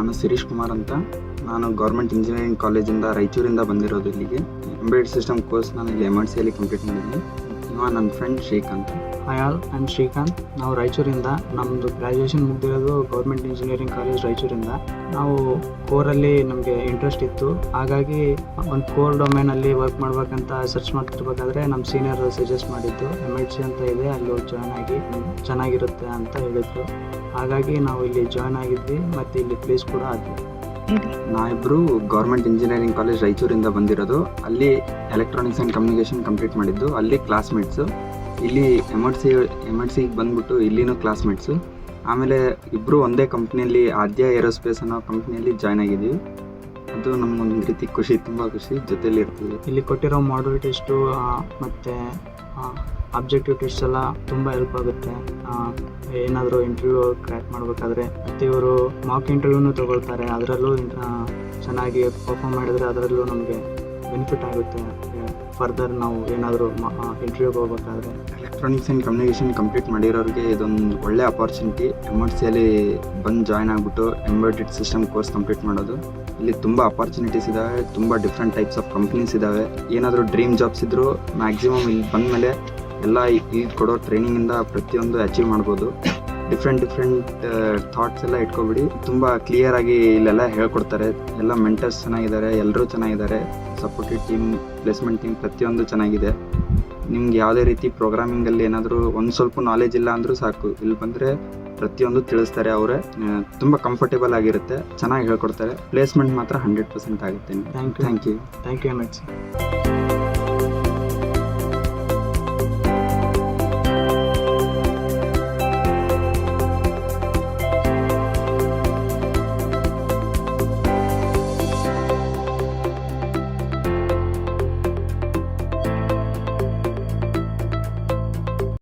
ನಾನು ಶಿರೀಶ್ ಕುಮಾರ್ ಅಂತ. ನಾನು ಗೌರ್ಮೆಂಟ್ ಇಂಜಿನಿಯರಿಂಗ್ ಕಾಲೇಜಿಂದ ರಾಯಚೂರಿಂದ ಬಂದಿರೋದು ಇಲ್ಲಿಗೆ. ಎಂಬೆಡೆಡ್ ಸಿಸ್ಟಮ್ ಕೋರ್ಸ್ ನಾನು ಇಲ್ಲಿ MRCಯಲ್ಲಿ ಕಂಪ್ಲೀಟ್ ಮಾಡಿದ್ದೀನಿ. ಇವ ನನ್ನ friend Srikanth. Hi all, I am Srikanth. ನಾವು ರಾಯಚೂರಿಂದ. ನಮ್ಮದು ಗ್ರ್ಯಾಜುಯೇಷನ್ ಮುಗಿದಿರೋದು ಗೌರ್ಮೆಂಟ್ ಇಂಜಿನಿಯರಿಂಗ್ ಕಾಲೇಜ್ ರಾಯಚೂರಿಂದ. ನಾವು ಕೋರಲ್ಲಿ ನಮಗೆ ಇಂಟ್ರೆಸ್ಟ್ ಇತ್ತು, ಹಾಗಾಗಿ ಒಂದು ಕೋರ್ ಡೊಮೇನಲ್ಲಿ ವರ್ಕ್ ಮಾಡ್ಬೇಕಂತ ಸರ್ಚ್ ಮಾಡ್ತಿರ್ಬೇಕಾದ್ರೆ ನಮ್ಮ ಸೀನಿಯರ್ ಸಜೆಸ್ಟ್ ಮಾಡಿದ್ದು MHC ಅಂತ ಇದೆ, ಅಲ್ಲಿ ಜಾಯ್ನ್ ಆಗಿ ಚೆನ್ನಾಗಿರುತ್ತೆ ಅಂತ ಹೇಳಿದ್ರು. ಹಾಗಾಗಿ ನಾವು ಇಲ್ಲಿ ಜಾಯ್ನ್ ಆಗಿದ್ವಿ ಮತ್ತು ಇಲ್ಲಿ ಪ್ಲೇಸ್ ಕೂಡ ಆದ್ವಿ. ನಾವಿಬ್ಬರು ಗೌರ್ಮೆಂಟ್ ಇಂಜಿನಿಯರಿಂಗ್ ಕಾಲೇಜ್ ರಾಯಚೂರಿಂದ ಬಂದಿರೋದು. ಅಲ್ಲಿ ಎಲೆಕ್ಟ್ರಾನಿಕ್ಸ್ ಆ್ಯಂಡ್ ಕಮ್ಯುನಿಕೇಷನ್ ಕಂಪ್ಲೀಟ್ ಮಾಡಿದ್ದು. ಅಲ್ಲಿ ಕ್ಲಾಸ್ಮೇಟ್ಸು. ಇಲ್ಲಿ MHCಗೆ ಬಂದ್ಬಿಟ್ಟು ಇಲ್ಲಿನೂ ಕ್ಲಾಸ್ಮೇಟ್ಸು. ಆಮೇಲೆ ಇಬ್ಬರು ಒಂದೇ ಕಂಪ್ನಿಯಲ್ಲಿ ಆದ್ಯ ಏರೋಸ್ಪೇಸ್ ಅನ್ನೋ ಕಂಪ್ನಿಯಲ್ಲಿ ಜಾಯ್ನ್ ಆಗಿದ್ದೀವಿ. ಅದು ನಮಗೊಂದು ರೀತಿ ಖುಷಿ, ತುಂಬ ಖುಷಿ. ಜೊತೆಯಲ್ಲಿ ಇರ್ತೀವಿ. ಇಲ್ಲಿ ಕೊಟ್ಟಿರೋ ಮಾಡಲ್ ಟೆಸ್ಟು ಮತ್ತು ಆಬ್ಜೆಕ್ಟಿವ್ ಟೆಸ್ಟ್ ಎಲ್ಲ ತುಂಬ ಹೆಲ್ಪ್ ಆಗುತ್ತೆ. ಏನಾದರೂ ಇಂಟರ್ವ್ಯೂ ಕ್ರ್ಯಾಕ್ ಮಾಡಬೇಕಾದ್ರೆ ಮತ್ತು ಇವರು ಮಾಕ್ ಇಂಟರ್ವ್ಯೂನು ತೊಗೊಳ್ತಾರೆ. ಅದರಲ್ಲೂ ಚೆನ್ನಾಗಿ ಪರ್ಫಾರ್ಮ್ ಮಾಡಿದರೆ ಅದರಲ್ಲೂ ನಮಗೆ ಬೆನಿಫಿಟ್ ಆಗುತ್ತೆ. ಫರ್ದರ್ ನಾವು ಏನಾದರೂ ಇಂಟರ್ವ್ಯೂಗೆ ಹೋಗ್ಬೇಕಾದ್ರೆ. ಎಲೆಕ್ಟ್ರಾನಿಕ್ಸ್ ಆ್ಯಂಡ್ ಕಮ್ಯುನಿಕೇಷನ್ ಕಂಪ್ಲೀಟ್ ಮಾಡಿರೋರಿಗೆ ಇದೊಂದು ಒಳ್ಳೆ ಅಪಾರ್ಚುನಿಟಿ. MHCಯಲ್ಲಿ ಬಂದು ಜಾಯ್ನ್ ಆಗಿಬಿಟ್ಟು ಎಂಬೆಡೆಡ್ ಸಿಸ್ಟಮ್ ಕೋರ್ಸ್ ಕಂಪ್ಲೀಟ್ ಮಾಡೋದು. ಇಲ್ಲಿ ತುಂಬ ಅಪಾರ್ಚುನಿಟೀಸ್ ಇದ್ದಾವೆ, ತುಂಬ ಡಿಫ್ರೆಂಟ್ ಟೈಪ್ಸ್ ಆಫ್ ಕಂಪ್ನೀಸ್ ಇದ್ದಾವೆ. ಏನಾದರೂ ಡ್ರೀಮ್ ಜಾಬ್ಸ್ ಇದ್ದರೂ ಮ್ಯಾಕ್ಸಿಮಮ್ ಇಲ್ಲಿ ಬಂದಮೇಲೆ ಎಲ್ಲ ಇಲ್ಲಿ ಕೊಡೋ ಟ್ರೈನಿಂಗಿಂದ ಪ್ರತಿಯೊಂದು ಅಚೀವ್ ಮಾಡ್ಬೋದು. ಡಿಫ್ರೆಂಟ್ ಥಾಟ್ಸ್ ಎಲ್ಲ ಇಟ್ಕೊಬಿಡಿ. ತುಂಬ ಕ್ಲಿಯರಾಗಿ ಇಲ್ಲೆಲ್ಲ ಹೇಳ್ಕೊಡ್ತಾರೆ. ಎಲ್ಲ ಮೆಂಟರ್ಸ್ ಚೆನ್ನಾಗಿದ್ದಾರೆ, ಎಲ್ಲರೂ ಚೆನ್ನಾಗಿದ್ದಾರೆ. ಸಪೋರ್ಟಿವ್ ಟೀಮ್, ಪ್ಲೇಸ್ಮೆಂಟ್ ಟೀಮ್ ಪ್ರತಿಯೊಂದು ಚೆನ್ನಾಗಿದೆ. ನಿಮ್ಗೆ ಯಾವುದೇ ರೀತಿ ಪ್ರೋಗ್ರಾಮಿಂಗಲ್ಲಿ ಏನಾದರೂ ಒಂದು ಸ್ವಲ್ಪ ನಾಲೆಜ್ ಇಲ್ಲ ಅಂದರೂ ಸಾಕು, ಇಲ್ಲಿ ಬಂದರೆ ಪ್ರತಿಯೊಂದು ತಿಳಿಸ್ತಾರೆ ಅವರೇ. ತುಂಬ ಕಂಫರ್ಟೇಬಲ್ ಆಗಿರುತ್ತೆ, ಚೆನ್ನಾಗಿ ಹೇಳ್ಕೊಡ್ತಾರೆ. ಪ್ಲೇಸ್ಮೆಂಟ್ ಮಾತ್ರ 100% ಆಗುತ್ತೆ. Thank you MHC.